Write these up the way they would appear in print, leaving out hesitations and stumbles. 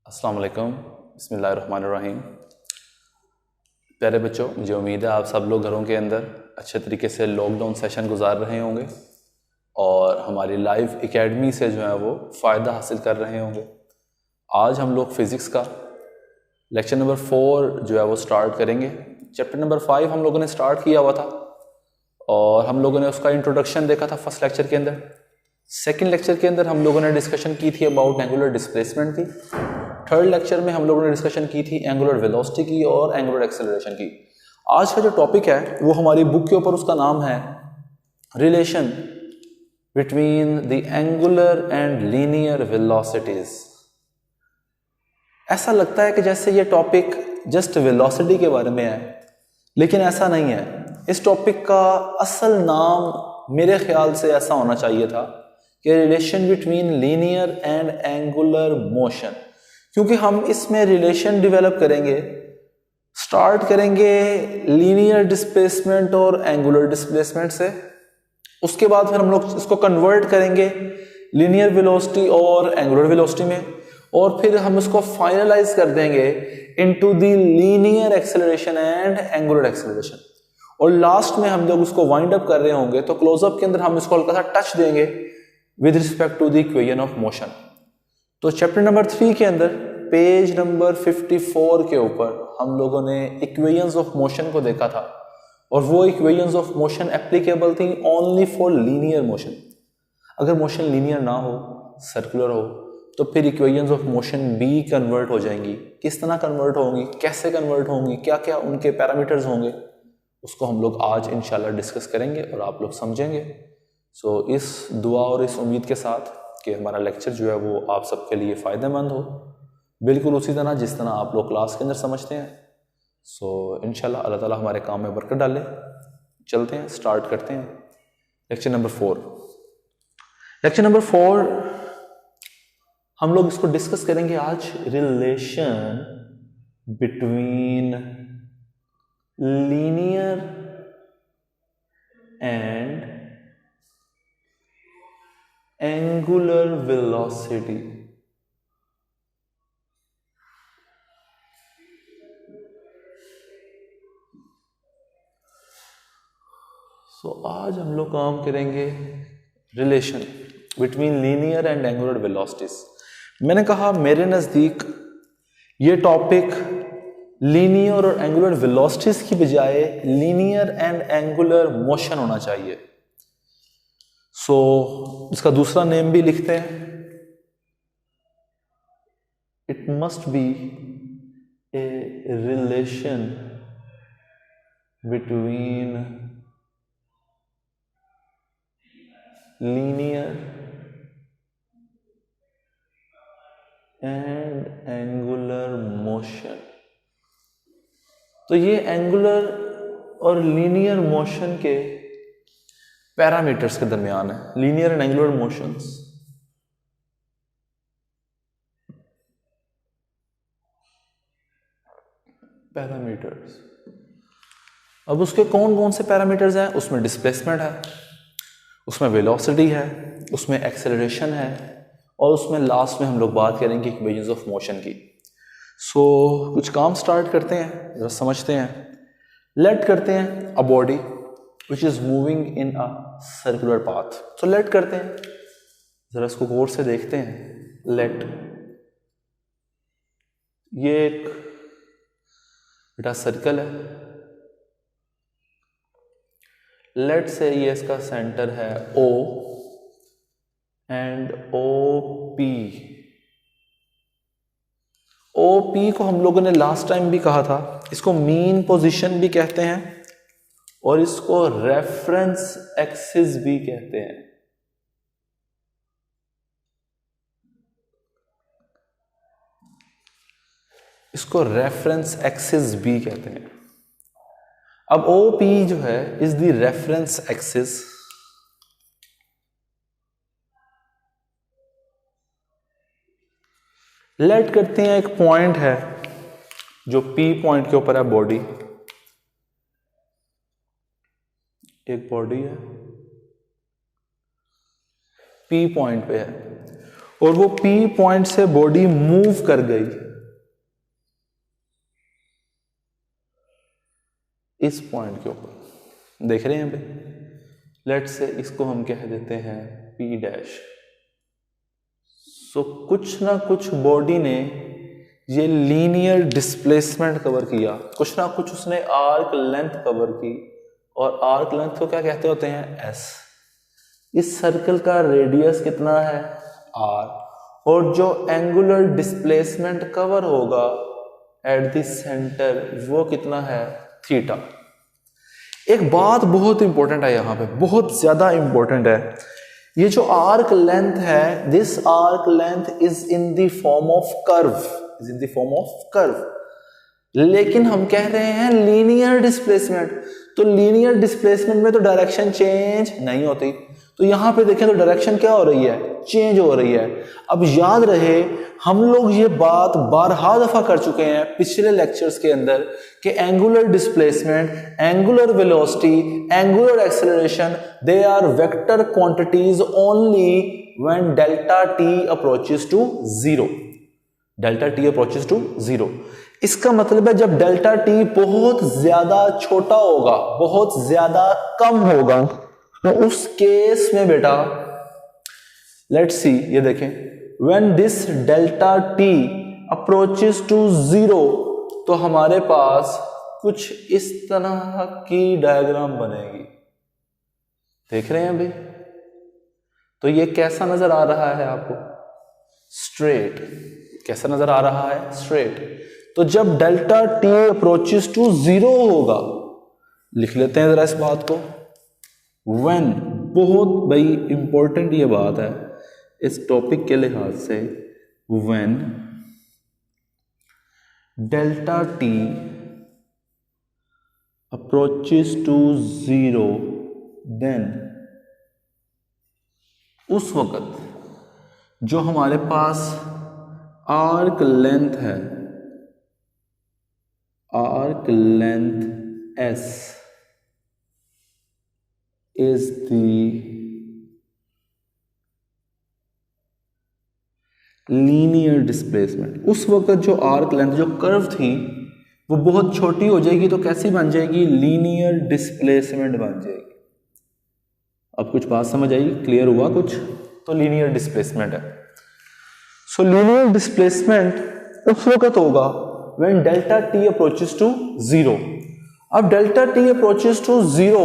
अस्सलाम वालेकुम, बिस्मिल्लाहिर्रहमानिर्रहीम। प्यारे बच्चों, मुझे उम्मीद है आप सब लोग घरों के अंदर अच्छे तरीके से लॉकडाउन सेशन गुजार रहे होंगे और हमारी लाइव एकेडमी से जो है वो फ़ायदा हासिल कर रहे होंगे। आज हम लोग फ़िज़िक्स का लेक्चर नंबर 4 जो है वो स्टार्ट करेंगे। चैप्टर नंबर 5 हम लोगों ने स्टार्ट किया हुआ था और हम लोगों ने उसका इंट्रोडक्शन देखा था फर्स्ट लेक्चर के अंदर। सेकेंड लेक्चर के अंदर हम लोगों ने डिस्कशन की थी अबाउट एंगुलर डिस्प्लेसमेंट की। थर्ड लेक्चर में हम लोगों ने डिस्कशन की थी एंगुलर वेलोसिटी की और एंगुलर एक्सेलरेशन की। आज का जो टॉपिक है वो हमारी बुक के ऊपर उसका नाम है relation between the angular and linear velocities. ऐसा लगता है कि जैसे ये टॉपिक जस्ट वेलोसिटी के बारे में है, लेकिन ऐसा नहीं है। इस टॉपिक का असल नाम मेरे ख्याल से ऐसा होना चाहिए था कि relation between linear and angular motion, क्योंकि हम इसमें रिलेशन डेवलप करेंगे, स्टार्ट करेंगे लीनियर डिस्प्लेसमेंट और एंगुलर डिस्प्लेसमेंट से। उसके बाद फिर हम लोग इसको कन्वर्ट करेंगे लीनियर वेलोसिटी और एंगुलर वेलोसिटी में, और फिर हम इसको फाइनलाइज कर देंगे into the linear acceleration and angular acceleration. और लास्ट में हम लोग उसको वाइंड अप कर रहे होंगे तो क्लोजअप के अंदर हम इसको हल्का सा टच देंगे with respect to the equation of motion. तो चैप्टर नंबर 3 के अंदर पेज नंबर 54 के ऊपर हम लोगों ने इक्वेशंस ऑफ मोशन को देखा था, और वो इक्वेशंस ऑफ मोशन एप्लीकेबल थी ओनली फॉर लीनियर मोशन। अगर मोशन लीनियर ना हो, सर्कुलर हो, तो फिर इक्वेशंस ऑफ मोशन भी कन्वर्ट हो जाएंगी। किस तरह कन्वर्ट होंगी, कैसे कन्वर्ट होंगी, क्या क्या उनके पैरामीटर्स होंगे, उसको हम लोग आज इंशाल्लाह डिस्कस करेंगे और आप लोग समझेंगे। सो इस दुआ और इस उम्मीद के साथ कि हमारा लेक्चर जो है वो आप सबके लिए फ़ायदेमंद हो, बिल्कुल उसी तरह जिस तरह आप लोग क्लास के अंदर समझते हैं। सो इंशाल्लाह अल्लाह ताला हमारे काम में बरकत डाले। चलते हैं, स्टार्ट करते हैं लेक्चर नंबर 4। लेक्चर नंबर 4 हम लोग इसको डिस्कस करेंगे आज, relation between linear and angular velocity. आज हम लोग काम करेंगे relation between linear and angular velocities. मैंने कहा मेरे नज़दीक ये टॉपिक लीनियर और एंगुलर वेलोसिटीज की बजाय लीनियर एंड एंगुलर मोशन होना चाहिए। इसका दूसरा नेम भी लिखते हैं, it must be a relation between linear and angular motion. तो ये एंगुलर और लीनियर मोशन के पैरामीटर्स के दरमियान है। Linear and angular motions parameters. अब उसके कौन कौन से पैरामीटर्स हैं? उसमें डिस्प्लेसमेंट है, उसमें वेलोसिटी है, उसमें एक्सेलरेशन है, और उसमें लास्ट में हम लोग बात करेंगे इक्वेशंस ऑफ मोशन की। कुछ काम स्टार्ट करते हैं, जरा समझते हैं। लेट करते हैं a body which is moving in a circular path. Let करते हैं, जरा इसको गौर से देखते हैं। लेट, ये एक बेटा सर्कल है। लेट से ये इसका सेंटर है O एंड OP। OP को हम लोगों ने लास्ट टाइम भी कहा था, इसको मीन पोजीशन भी कहते हैं और इसको रेफरेंस एक्सिस भी कहते हैं। इसको रेफरेंस एक्सिस भी कहते हैं। अब OP जो है is the reference axis. Let करते हैं एक पॉइंट है जो P पॉइंट के ऊपर है बॉडी, एक बॉडी है P पॉइंट पे है, और वो P पॉइंट से बॉडी मूव कर गई इस पॉइंट के ऊपर, देख रहे हैं भाई। लेट्स से इसको हम कह देते हैं P डैश। सो कुछ ना कुछ बॉडी ने ये लीनियर डिस्प्लेसमेंट कवर किया, कुछ ना कुछ उसने आर्क लेंथ कवर की, और आर्क लेंथ को क्या कहते होते हैं? S। इस सर्कल का रेडियस कितना है? R। और जो एंगुलर डिस्प्लेसमेंट कवर होगा एट द सेंटर वो कितना है? थीटा। एक बात बहुत इंपॉर्टेंट है यहां पे, बहुत ज्यादा इंपॉर्टेंट है। ये जो आर्क लेंथ है, this arc length is in the form of curve, is in the form of curve. लेकिन हम कह रहे हैं लीनियर डिस्प्लेसमेंट, तो लीनियर डिस्प्लेसमेंट में तो डायरेक्शन चेंज नहीं होती। तो यहां पे देखें तो डायरेक्शन क्या हो रही है? चेंज हो रही है। अब याद रहे हम लोग ये बात बारहा दफा कर चुके हैं पिछले लेक्चर्स के अंदर कि angular displacement, angular velocity, angular acceleration, they are vector quantities only when delta T approaches to zero. Delta T approaches to zero. इसका मतलब है जब डेल्टा टी बहुत ज्यादा छोटा होगा, बहुत ज्यादा कम होगा, तो उस केस में बेटा लेट्स सी, ये देखें, when this delta T approaches to zero, तो हमारे पास कुछ इस तरह की डायग्राम बनेगी। देख रहे हैं भाई? तो ये कैसा नजर आ रहा है आपको? स्ट्रेट। कैसा नजर आ रहा है? स्ट्रेट। तो जब delta T approaches to zero होगा, लिख लेते हैं जरा इस बात को, व्हेन, बहुत भाई इंपॉर्टेंट ये बात है इस टॉपिक के लिहाज से, when delta T approaches to zero, then उस वक्त जो हमारे पास आर्क लेंथ है, arc length S is the linear displacement. उस वक्त जो आर्क लेंथ, जो कर्व थी, वो बहुत छोटी हो जाएगी, तो कैसी बन जाएगी? लीनियर डिस्प्लेसमेंट बन जाएगी। अब कुछ बात समझ आई? क्लियर हुआ कुछ? तो लीनियर डिस्प्लेसमेंट है। सो लीनियर डिस्प्लेसमेंट उस वक्त होगा when delta T approaches to zero. अब delta T approaches to zero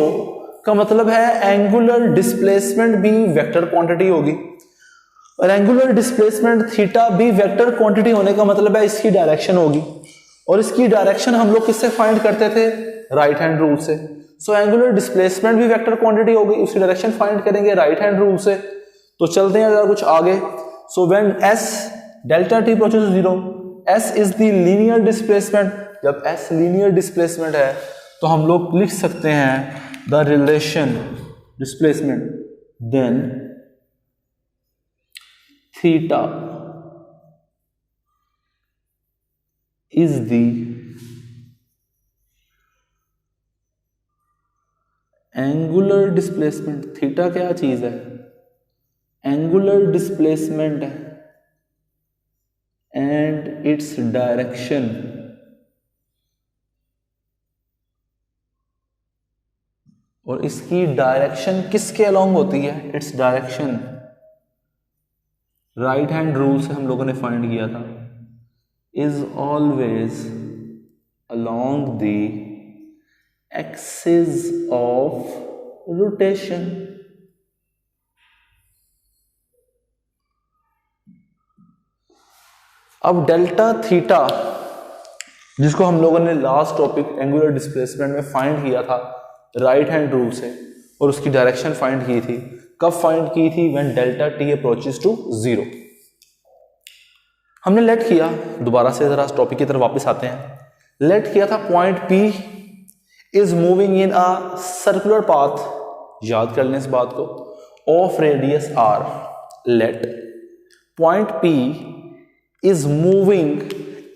का मतलब है एंगुलर डिस्प्लेसमेंट भी वेक्टर क्वांटिटी होगी, और एंगुलर डिस्प्लेसमेंट थीटा भी वेक्टर क्वांटिटी होने का मतलब है इसकी डायरेक्शन होगी, और इसकी डायरेक्शन हम लोग किससे फाइंड करते थे? राइट हैंड रूल से। सो एंगुलर डिस्प्लेसमेंट भी वेक्टर क्वांटिटी होगी, उसकी डायरेक्शन फाइंड करेंगे राइट हैंड रूल से। तो चलते हैं जरा कुछ आगे। So when S delta T approaches to zero, S is the linear displacement. जब S लीनियर डिस्प्लेसमेंट है तो हम लोग लिख सकते हैं the relation displacement, then theta is the angular displacement। theta क्या चीज है? angular displacement है, and its direction और इसकी डायरेक्शन किसके अलोंग होती है? Its direction right hand rule से हम लोगों ने फाइंड किया था, is always along the axis of rotation. अब डेल्टा थीटा, जिसको हम लोगों ने लास्ट टॉपिक एंगुलर डिस्प्लेसमेंट में फाइंड किया था राइट हैंड रूल से, और उसकी डायरेक्शन फाइंड की थी, कब फाइंड की थी? When delta T approaches to zero. हमने लेट किया, दोबारा से जरा टॉपिक की तरफ वापस आते हैं। लेट किया था point P is moving in a circular path, याद कर लें इस बात को, of radius R। Let point P is moving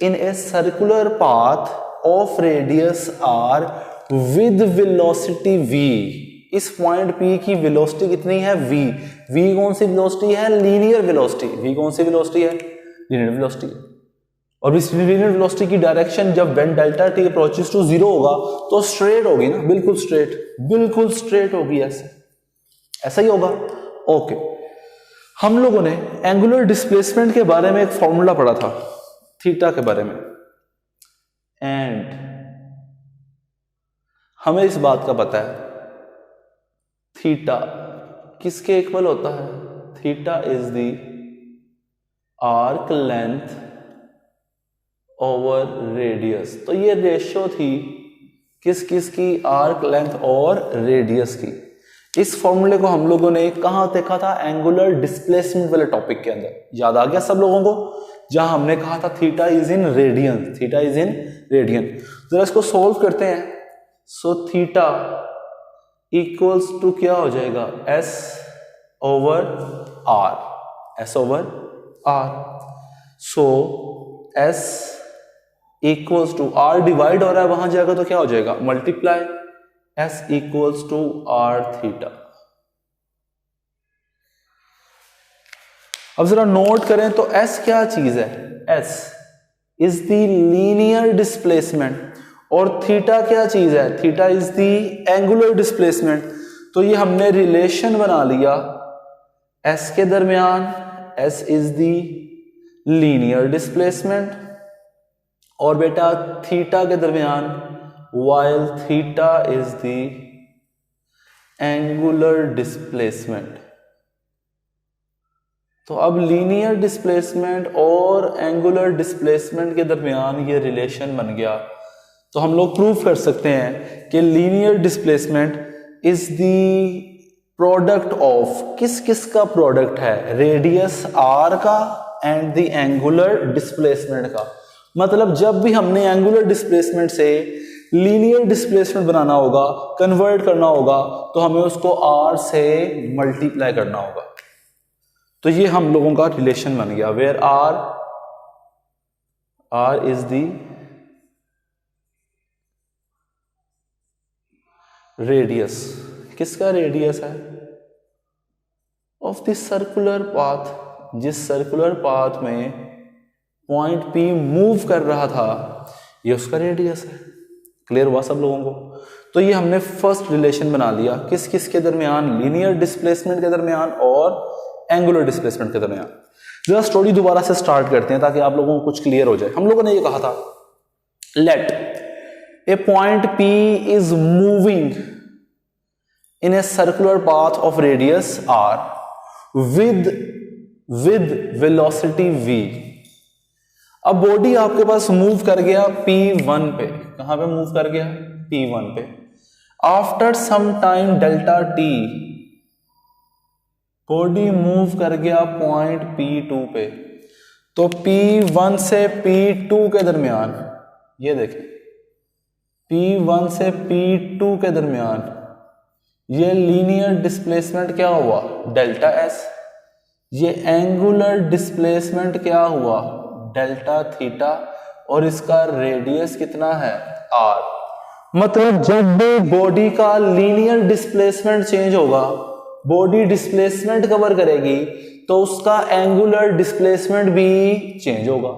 in a circular path of radius R with velocity v, इस पॉइंट P की वेलोसिटी कितनी है v। v कौन सी वेलोसिटी है? Linear velocity. v कौन सी वेलोसिटी है? Linear velocity. और इस लीनियर वेलोसिटी की डायरेक्शन जब when delta t approaches to 0 होगा तो स्ट्रेट होगी ना, बिल्कुल स्ट्रेट होगी, ऐसा ही होगा। ओके, हम लोगों ने एंगुलर डिस्प्लेसमेंट के बारे में एक फॉर्मूला पढ़ा था थीटा के बारे में, एंड हमें इस बात का पता है थीटा किसके इक्वल होता है? Theta is the arc length over radius. तो ये रेशियो थी किस की? आर्क लेंथ और रेडियस की। इस फॉर्मूले को हम लोगों ने कहां देखा था? एंगुलर डिस्प्लेसमेंट वाले टॉपिक के अंदर। याद आ गया सब लोगों को? जहां हमने कहा था theta is in radian, theta is in radian. जरा इसको सोल्व करते हैं। सो थीटा इक्वल्स टू क्या हो जाएगा? S over R, S over R. So S equals to R divide हो रहा है, वहां जाएगा तो क्या हो जाएगा? Multiply S equals to R theta. अब जरा नोट करें तो एस क्या चीज है? S is the linear displacement और थीटा क्या चीज है? Theta is the angular displacement. तो ये हमने रिलेशन बना लिया एस के दरमियान, S is the linear displacement, और बेटा थीटा के दरमियान while theta is the angular displacement। तो अब लीनियर डिस्प्लेसमेंट और एंगुलर डिस्प्लेसमेंट के दरमियान ये रिलेशन बन गया। तो हम लोग प्रूव कर सकते हैं कि linear displacement is the product of किस का प्रोडक्ट है? रेडियस r का एंड द एंगुलर डिस्प्लेसमेंट का। मतलब जब भी हमने एंगुलर डिस्प्लेसमेंट से लीनियर डिस्प्लेसमेंट बनाना होगा, कन्वर्ट करना होगा, तो हमें उसको r से मल्टीप्लाई करना होगा। तो ये हम लोगों का रिलेशन बन गया where r is the radius. किसका रेडियस है? Of the circular path. जिस सर्कुलर पाथ में पॉइंट P मूव कर रहा था, ये उसका रेडियस है। क्लियर हुआ सब लोगों को? तो ये हमने फर्स्ट रिलेशन बना लिया किस के दरमियान? लीनियर डिस्प्लेसमेंट के दरमियान और एंगुलर डिस्प्लेसमेंट के दरमियान। जरा स्टोरी दोबारा से स्टार्ट करते हैं ताकि आप लोगों को कुछ क्लियर हो जाए। हम लोगों ने ये कहा था let a point P is moving in a circular path of radius r with velocity v। अब बॉडी आपके पास मूव कर गया P1 पे। कहां पे मूव कर गया? P1 पे। After some time delta t body move कर गया पॉइंट P2 पे। तो P1 से P2 के दरमियान, ये देखें P1 से P2 के दरमियान ये लीनियर डिस्प्लेसमेंट क्या हुआ? Delta s। ये एंगुलर डिस्प्लेसमेंट क्या हुआ? Delta theta. और इसका रेडियस कितना है? r। मतलब जब बॉडी का लीनियर डिस्प्लेसमेंट चेंज होगा, बॉडी डिस्प्लेसमेंट कवर करेगी, तो उसका एंगुलर डिस्प्लेसमेंट भी चेंज होगा।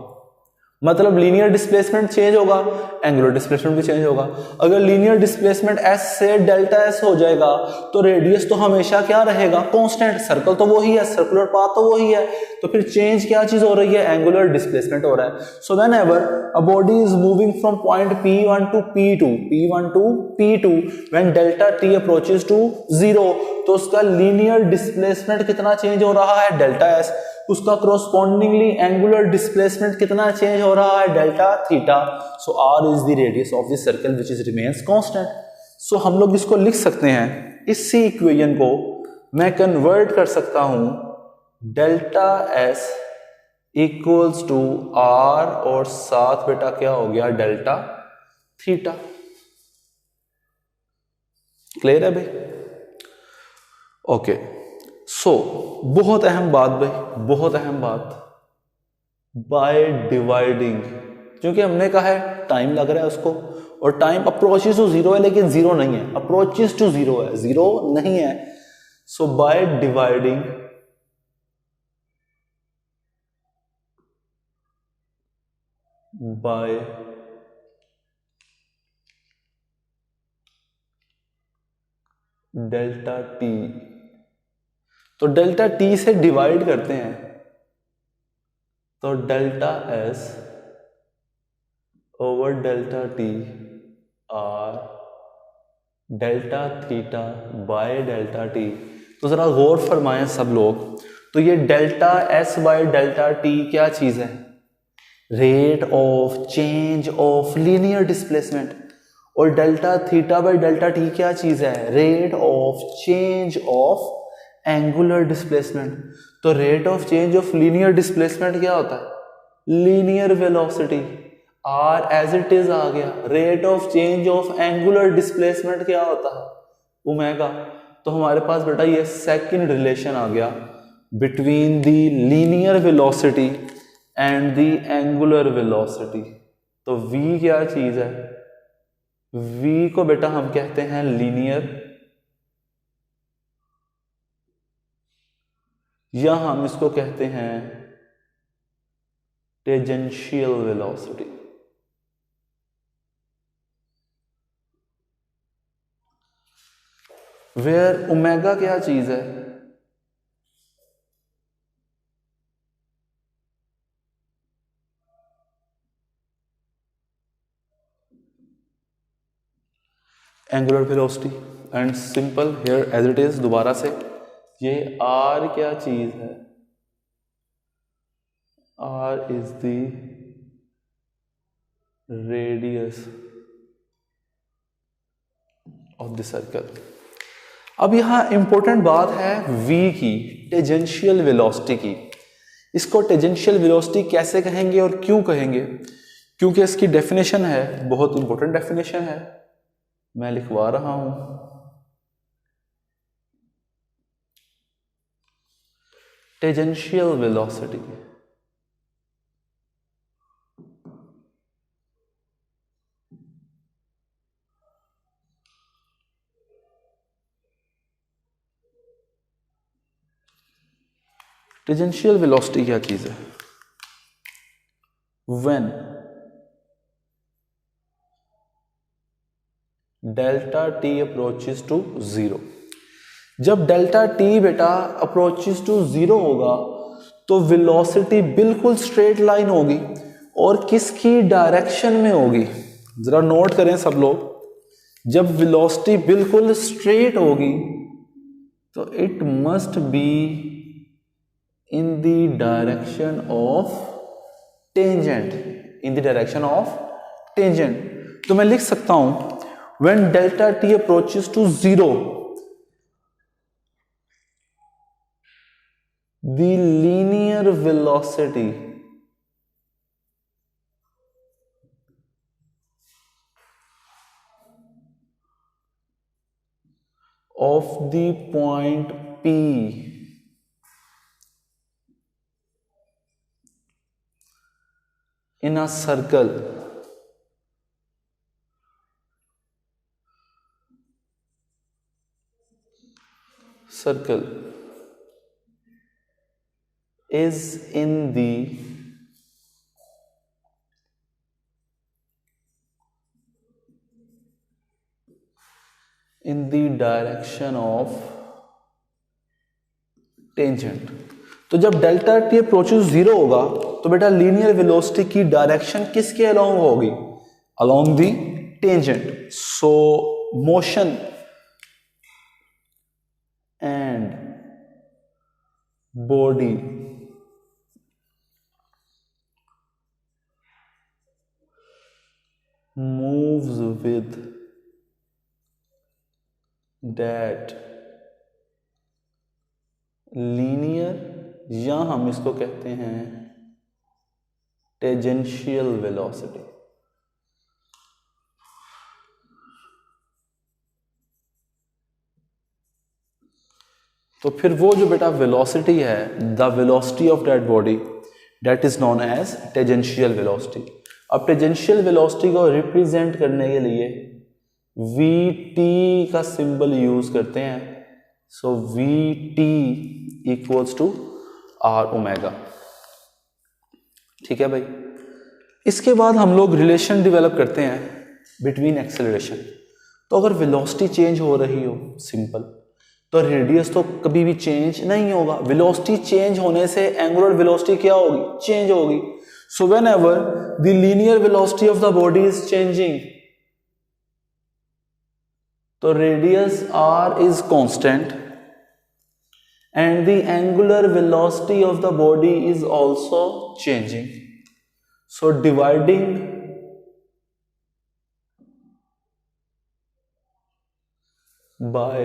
मतलब लीनियर डिस्प्लेसमेंट चेंज होगा, एंगुलर डिस्प्लेसमेंट भी चेंज होगा। अगर लीनियर डिस्प्लेसमेंट s से डेल्टा s हो जाएगा तो रेडियस तो हमेशा क्या रहेगा? कांस्टेंट। सर्कल तो वही है, सर्कुलर पाथ तो वही है, तो फिर चेंज क्या चीज हो रही है? एंगुलर डिस्प्लेसमेंट हो रहा है। So whenever a body is moving from point P1 to P2 when delta t approaches to 0, तो उसका लीनियर डिस्प्लेसमेंट कितना चेंज हो रहा है? Delta s। उसका correspondingly एंगुलर डिस्प्लेसमेंट कितना चेंज हो रहा है? Delta theta. So r is the radius of the circle which is remains constant. So हम लोग इसको लिख सकते हैं, इसी इक्वेशन को मैं कन्वर्ट कर सकता हूं delta s equals to r और साथ बेटा क्या हो गया? Delta theta. क्लियर है भाई? ओके। सो बहुत अहम बात भाई, बहुत अहम बात, बाय डिवाइडिंग, क्योंकि हमने कहा है टाइम लग रहा है उसको, और टाइम अप्रोचेस टू जीरो है लेकिन जीरो नहीं है, अप्रोचेस टू जीरो है, जीरो नहीं है। So by dividing by delta T, तो डेल्टा टी से डिवाइड करते हैं तो delta S over delta T R delta theta by delta T. तो जरा गौर फरमाएं सब लोग, तो ये delta S by delta T क्या चीज है? Rate of change of linear displacement. और delta theta by delta T क्या चीज है? Rate of change of angular displacement. तो rate of change of linear displacement क्या होता है? Linear velocity. R as it is आ गया। Rate of change of angular displacement क्या होता है? ओमेगा। तो हमारे पास बेटा ये सेकंड रिलेशन आ गया between the linear velocity and the angular velocity. तो v क्या चीज है? v को बेटा हम कहते हैं लीनियर, या हम इसको कहते हैं टेंजेंशियल वेलोसिटी। वेयर ओमेगा क्या चीज है? Angular velocity. And simple here as it is, दोबारा से ये r क्या चीज है? r is the radius of the circle. अब यहां इंपॉर्टेंट बात है v की, टेंजेंशियल वेलोसिटी की। इसको टेंजेंशियल वेलोसिटी कैसे कहेंगे और क्यों कहेंगे? क्योंकि इसकी डेफिनेशन है, बहुत इंपॉर्टेंट डेफिनेशन है, मैं लिखवा रहा हूं। टेंजेंशियल वेलोसिटी टेंजेंशियल वेलोसिटी क्या चीज है? When delta T approaches to zero. जब डेल्टा टी बेटा अप्रोचेस टू जीरो होगा तो वेलोसिटी बिल्कुल स्ट्रेट लाइन होगी, और किसकी डायरेक्शन में होगी? जरा नोट करें सब लोग, जब वेलोसिटी बिल्कुल स्ट्रेट होगी तो it must be in the direction of tangent, in the direction of tangent. तो मैं लिख सकता हूं when delta t approaches to zero, the linear velocity of the point P in a circle is in the direction of tangent। तो जब delta T approaches zero होगा तो बेटा लीनियर वेलोसिटी की डायरेक्शन किसके अलोंग होगी? Along the tangent. So motion and body moves with that linear, या हम इसको कहते हैं टेंजेंशियल वेलोसिटी। तो फिर वो जो बेटा वेलोसिटी है, the velocity of that body, that is known as tangential velocity. अब टेंजेंशियल वेलोसिटी को रिप्रेजेंट करने के लिए वी टी का सिंबल यूज करते हैं। So V T equals to R omega. ठीक है भाई। इसके बाद हम लोग रिलेशन डेवलप करते हैं बिटवीन एक्सेलरेशन। तो अगर वेलोसिटी चेंज हो रही हो सिंपल, तो रेडियस तो कभी भी चेंज नहीं होगा। वेलोसिटी चेंज होने से एंगुलर वेलोसिटी क्या होगी? चेंज होगी। So whenever the linear velocity of the body is changing, तो radius r is constant and the angular velocity of the body is also changing. So dividing by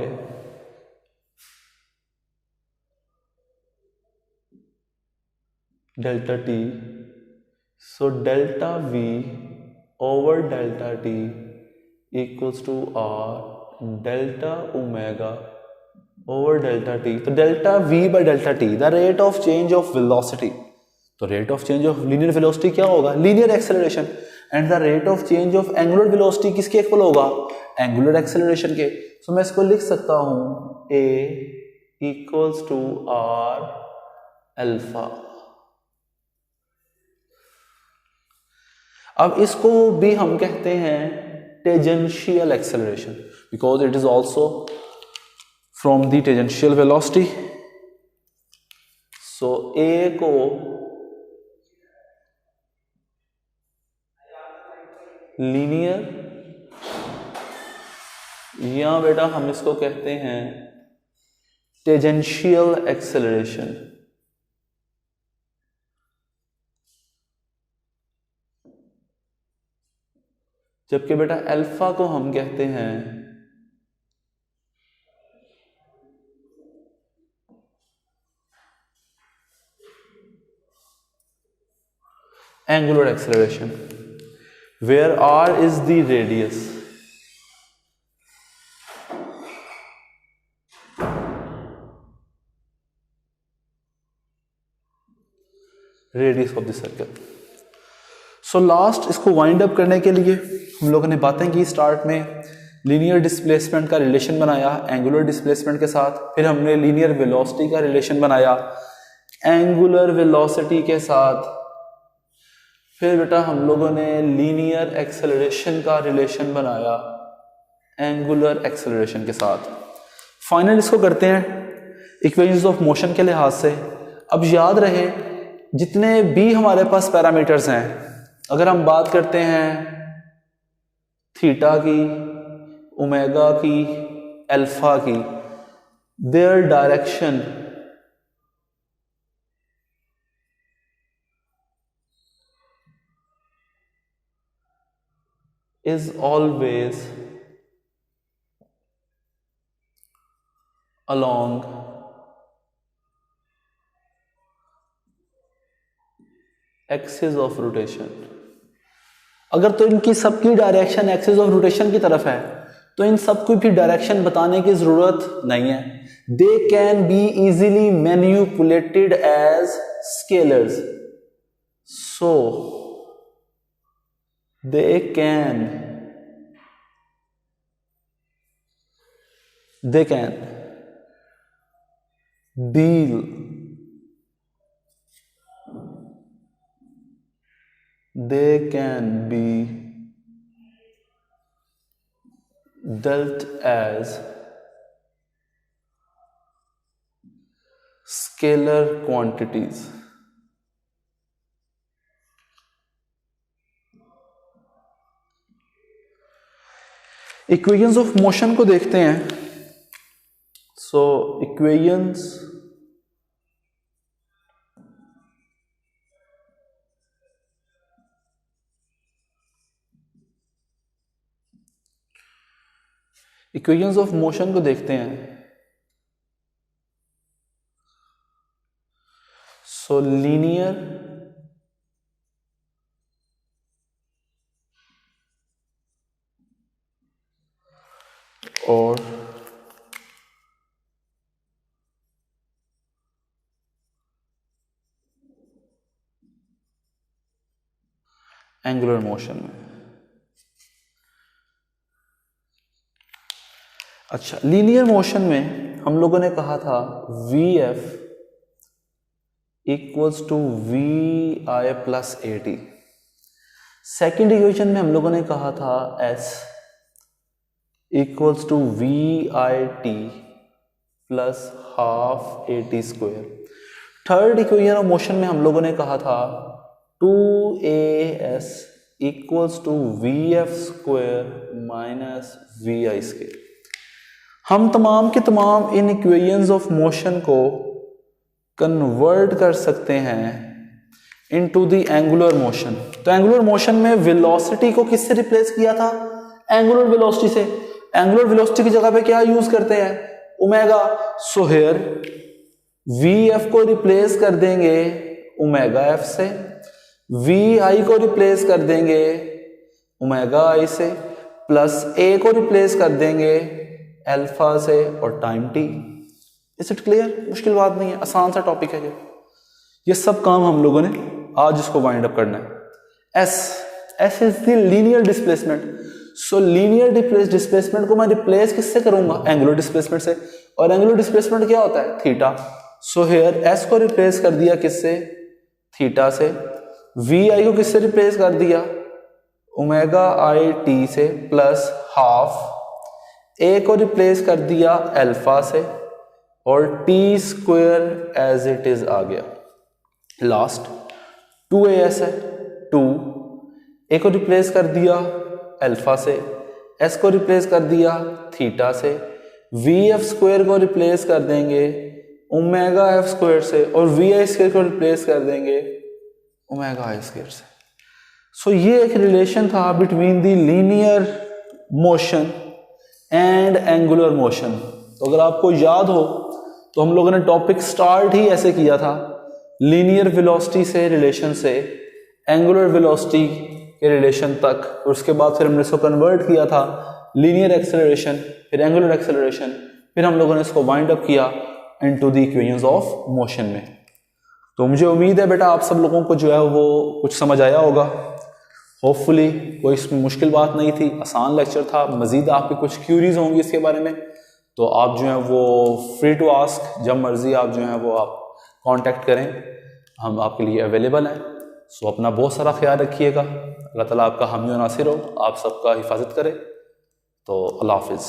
delta t, so delta v over delta t equals to r delta omega over delta t. तो delta v by delta t, the rate of change of velocity. तो rate of change of linear velocity क्या होगा? linear acceleration. and the rate of change of angular velocity किसके equal होगा? angular acceleration के. so मैं इसको लिख सकता हूं a equals to r alpha. अब इसको भी हम कहते हैं tangential acceleration because it is also from the tangential velocity. so a को लीनियर, या बेटा हम इसको कहते हैं टेंजेंशियल एक्सेलरेशन। जबकि बेटा अल्फा को हम कहते हैं angular acceleration, where r is the radius. radius of the circle. so last इसको वाइंड अप करने के लिए हम लोगों ने बातें की स्टार्ट में, लीनियर डिस्प्लेसमेंट का रिलेशन बनाया एंगुलर डिस्प्लेसमेंट के साथ, फिर हमने लीनियर वेलोसिटी का रिलेशन बनाया एंगुलर वेलोसिटी के साथ, फिर बेटा हम लोगों ने लीनियर एक्सेलरेशन का रिलेशन बनाया एंगुलर एक्सेलरेशन के साथ। फाइनल इसको करते हैं इक्वेशंस ऑफ मोशन के लिहाज से। अब याद रहे जितने भी हमारे पास पैरामीटर्स हैं, अगर हम बात करते हैं थीटा की, ओमेगा की, अल्फा की, their direction is always along axis of rotation। अगर तो इनकी सबकी डायरेक्शन एक्सिस ऑफ रोटेशन की तरफ है, तो इन सबको भी डायरेक्शन बताने की जरूरत नहीं है। They can be easily manipulated as scalars, so they can deal they can be dealt as scalar quantities। Equations of motion को देखते हैं। सो इक्वेशंस ऑफ मोशन को देखते हैं। सो लीनियर और एंगुलर मोशन में। अच्छा, लीनियर मोशन में हम लोगों ने कहा था Vf equals to Vi plus AT। Second equation में हम लोगों ने कहा था S equals to VIT plus half AT square. Third equation of motion में हम लोगों ने कहा था 2AS equals to VF square minus VI square. हम तमाम के तमाम इन इक्वेशंस ऑफ मोशन को कन्वर्ट कर सकते हैं इनटू द एंगुलर मोशन। तो एंगुलर मोशन में वेलोसिटी को किससे रिप्लेस किया था? एंगुलर वेलोसिटी से। एंगुलर वेलोसिटी की जगह पे क्या यूज करते हैं? ओमेगा। सो हियर Vf को रिप्लेस कर देंगे ओमेगा F से, Vi को रिप्लेस कर देंगे ओमेगा I से, प्लस A को रिप्लेस कर देंगे अल्फा से और time t। Is it clear? मुश्किल बात नहीं है, आसान सा टॉपिक है ये सब काम हम लोगों ने आज इसको वाइंड अप करना है। S is the linear displacement. So linear displacement को मैं रिप्लेस किससे करूंगा? एंगुलर डिस्प्लेसमेंट से। और एंगुलर डिस्प्लेसमेंट क्या होता है? थीटा। सो हियर S को रिप्लेस कर दिया किससे? थीटा से। Vi को किससे रिप्लेस कर दिया? ओमेगा I t से, प्लस हाफ A को रिप्लेस कर दिया अल्फा से, और t square as it is आ गया। लास्ट 2as है, 2 A को रिप्लेस कर दिया अल्फा से, S को रिप्लेस कर दिया थीटा से, VF स्क्वायर को रिप्लेस कर देंगे ओमेगा F स्क्वायर से, और VI स्क्वायर को रिप्लेस कर देंगे ओमेगा I स्क्वायर से। सो ये एक रिलेशन था between the linear motion and angular motion. तो अगर आपको याद हो तो हम लोगों ने टॉपिक स्टार्ट ही ऐसे किया था, लीनियर वेलोसिटी से रिलेशन से एंगुलर वेलोसिटी के रिलेशन तक, और उसके बाद फिर हमने इसको कन्वर्ट किया था लीनियर एक्सेलरेशन, फिर एंगुलर एक्सेलरेशन, फिर हम लोगों ने इसको वाइंड अप किया into the equations of motion में। तो मुझे उम्मीद है बेटा आप सब लोगों को जो है वो कुछ समझ आया होगा। होपफुली कोई इसमें मुश्किल बात नहीं थी, आसान लेक्चर था। मजीद आपकी कुछ क्यूरीज होंगी इसके बारे में तो आप जो है वो फ्री टू आस्क, जब मर्जी आप जो है वो आप कांटेक्ट करें, हम आपके लिए अवेलेबल हैं। सो अपना बहुत सारा ख्याल रखिएगा। अल्लाह ताला आपका हामी और नासिर हो, आप सबका हिफाजत करे। तो अल्लाह हाफिज़।